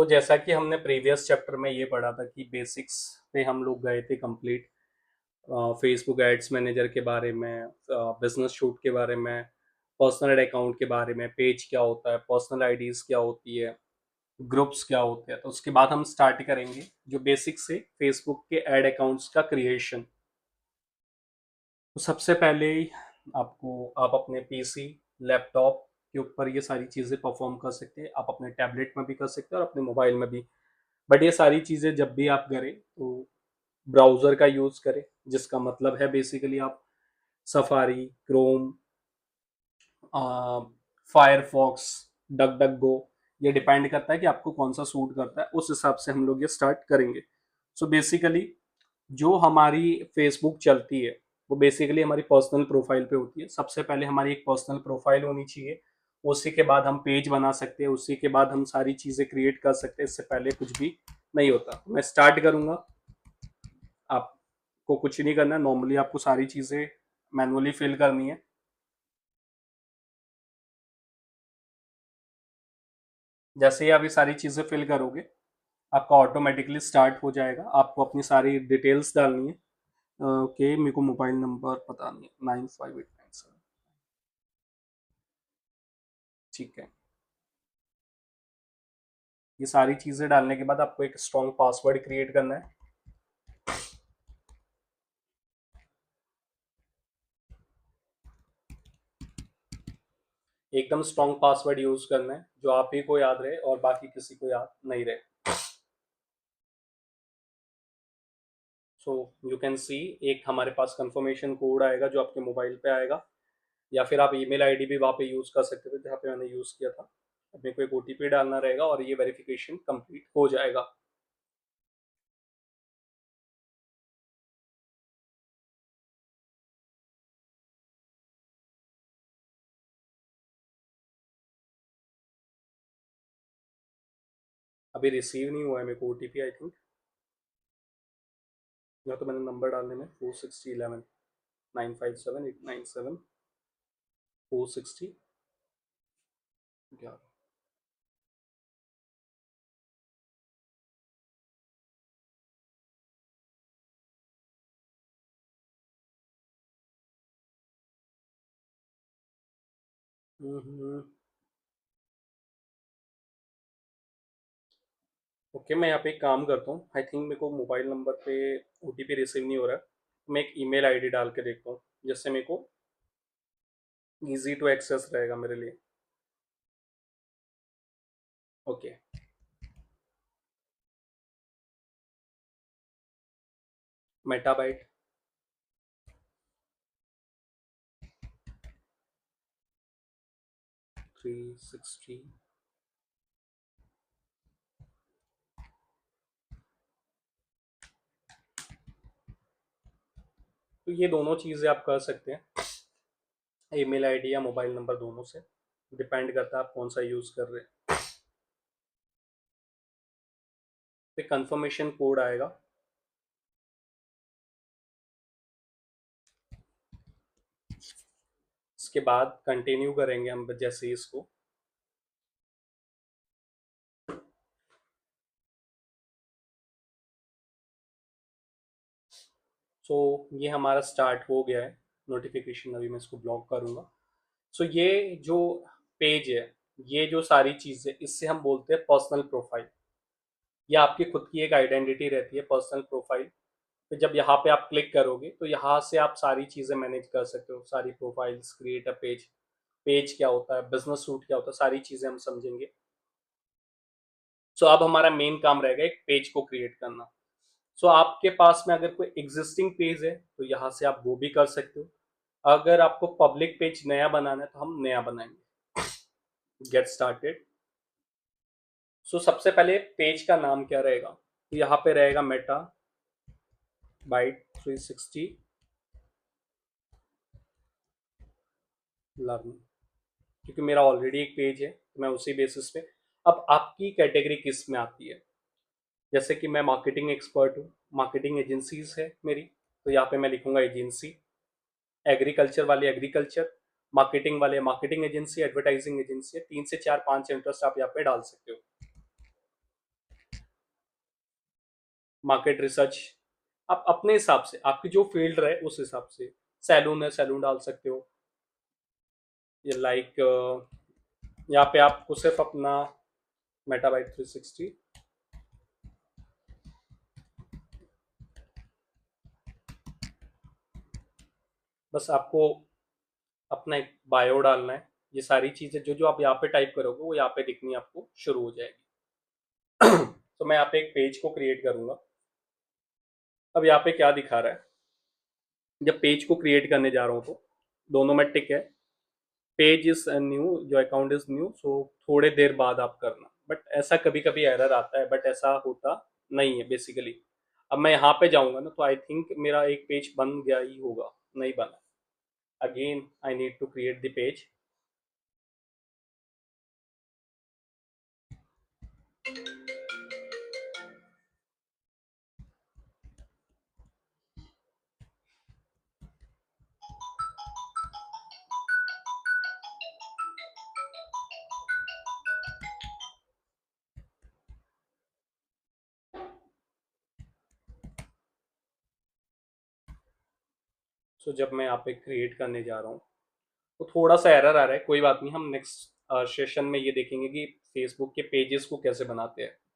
जैसा कि हमने प्रीवियस चैप्टर में ये पढ़ा था कि बेसिक्स पे हम लोग गए थे कंप्लीट। फेसबुक एड्स मैनेजर के बारे में, बिजनेस शूट के बारे में, पर्सनल अकाउंट के बारे में, पेज क्या होता है, पर्सनल आईडीज क्या होती है, ग्रुप्स क्या होते हैं। तो उसके बाद हम स्टार्ट करेंगे जो बेसिक से फेसबुक के एड अकाउंट्स का क्रिएशन। तो सबसे पहले आप अपने पीसी, लैपटॉप के ऊपर ये सारी चीज़ें परफॉर्म कर सकते हैं। आप अपने टैबलेट में भी कर सकते हैं और अपने मोबाइल में भी। बट ये सारी चीज़ें जब भी आप करें तो ब्राउज़र का यूज़ करें, जिसका मतलब है बेसिकली आप Safari, Chrome, Firefox, DuckDuckGo. ये डिपेंड करता है कि आपको कौन सा सूट करता है, उस हिसाब से हम लोग ये स्टार्ट करेंगे। बेसिकली जो हमारी फेसबुक चलती है वो बेसिकली हमारी पर्सनल प्रोफाइल पे होती है। सबसे पहले हमारी एक पर्सनल प्रोफाइल होनी चाहिए, उसी के बाद हम पेज बना सकते हैं, उसी के बाद हम सारी चीज़ें क्रिएट कर सकते हैं। इससे पहले कुछ भी नहीं होता। मैं स्टार्ट करूंगा, आपको कुछ नहीं करना। नॉर्मली आपको सारी चीज़ें मैनुअली फिल करनी है। जैसे ही आप ये सारी चीज़ें फिल करोगे आपका ऑटोमेटिकली स्टार्ट हो जाएगा। आपको अपनी सारी डिटेल्स डालनी है। ओके, मेरे को मोबाइल नंबर पता नहीं है, 95897। ठीक है। ये सारी चीज़ें डालने के बाद आपको एक स्ट्रॉन्ग पासवर्ड क्रिएट करना है। एकदम स्ट्रॉन्ग पासवर्ड यूज करना है जो आप ही को याद रहे और बाकी किसी को याद नहीं रहे। सो यू कैन सी, एक हमारे पास कंफर्मेशन कोड आएगा जो आपके मोबाइल पे आएगा, या फिर आप ईमेल आईडी भी वहाँ पे यूज़ कर सकते थे जहाँ पे मैंने यूज़ किया था। अब मेरे को एक ओटीपी डालना रहेगा और ये वेरिफिकेशन कंप्लीट हो जाएगा। अभी रिसीव नहीं हुआ है मेरे को ओटीपी, आई थिंक। या तो मैंने नंबर डालने में 46011, 957 897 460 11। ओके, मैं यहाँ पे एक काम करता हूँ। आई थिंक मेरे को मोबाइल नंबर पे ओटीपी रिसीव नहीं हो रहा है। मैं एक ईमेल आईडी डाल के देखता हूँ जिससे मेरे को इजी टू एक्सेस रहेगा मेरे लिए। ओके। मेटाबाइट 360। तो ये दोनों चीज़ें आप कर सकते हैं, ईमेल आईडी या मोबाइल नंबर, दोनों से डिपेंड करता है आप कौन सा यूज़ कर रहे हैं। फिर कंफर्मेशन कोड आएगा। इसके बाद कंटिन्यू करेंगे हम जैसे ही इसको। ये हमारा स्टार्ट हो गया है। नोटिफिकेशन अभी मैं इसको ब्लॉक करूंगा। ये जो पेज है, ये जो सारी चीज़ें, इससे हम बोलते हैं पर्सनल प्रोफाइल। ये आपकी खुद की एक आइडेंटिटी रहती है, पर्सनल प्रोफाइल। तो जब यहाँ पे आप क्लिक करोगे तो यहाँ से आप सारी चीज़ें मैनेज कर सकते हो, सारी profiles, create a page, page क्या होता है, बिजनेस सूट क्या होता है, सारी चीज़ें हम समझेंगे। अब हमारा मेन काम रहेगा एक पेज को क्रिएट करना। आपके पास में अगर कोई एग्जिस्टिंग पेज है तो यहाँ से आप वो भी कर सकते हो। अगर आपको पब्लिक पेज नया बनाना है तो हम नया बनाएंगे। Get started. सबसे पहले पेज का नाम क्या रहेगा, तो यहाँ पे रहेगा मेटा बाइट 360 लर्न, क्योंकि मेरा ऑलरेडी एक पेज है तो मैं उसी बेसिस पे। अब आपकी कैटेगरी किस में आती है, जैसे कि मैं मार्केटिंग एक्सपर्ट हूँ, मार्केटिंग एजेंसीज है मेरी, तो यहाँ पे मैं लिखूंगा एजेंसी। एग्रीकल्चर वाले एग्रीकल्चर, मार्केटिंग वाले मार्केटिंग एजेंसी, एडवर्टाइजिंग एजेंसी है। 3 से 4 5 इंटरेस्ट आप यहाँ पे डाल सकते हो। मार्केट रिसर्च, आप अपने हिसाब से, आपकी जो फील्ड रहे उस हिसाब से, सैलून है सैलून डाल सकते हो, ये लाइक यहाँ पे आपको सिर्फ अपना मेटाबाइट 360, बस आपको अपना एक बायो डालना है। ये सारी चीज़ें जो जो आप यहाँ पे टाइप करोगे वो यहाँ पे दिखनी आपको शुरू हो जाएगी। तो मैं यहाँ पे एक पेज को क्रिएट करूंगा। अब यहाँ पे क्या दिखा रहा है, जब पेज को क्रिएट करने जा रहा हूँ तो दोनों में टिक है, पेज इज न्यू, जो अकाउंट इज न्यू, सो थोड़े देर बाद आप करना, बट ऐसा कभी कभी एरर आता है, बट ऐसा होता नहीं है बेसिकली। अब मैं यहाँ पे जाऊंगा ना तो आई थिंक मेरा एक पेज बन गया ही होगा, नहीं बना, again I need to create the page. So जब मैं यहाँ पे क्रिएट करने जा रहा हूँ तो थोड़ा सा एरर आ रहा है, कोई बात नहीं, हम नेक्स्ट सेशन में ये देखेंगे कि फेसबुक के पेजेस को कैसे बनाते हैं।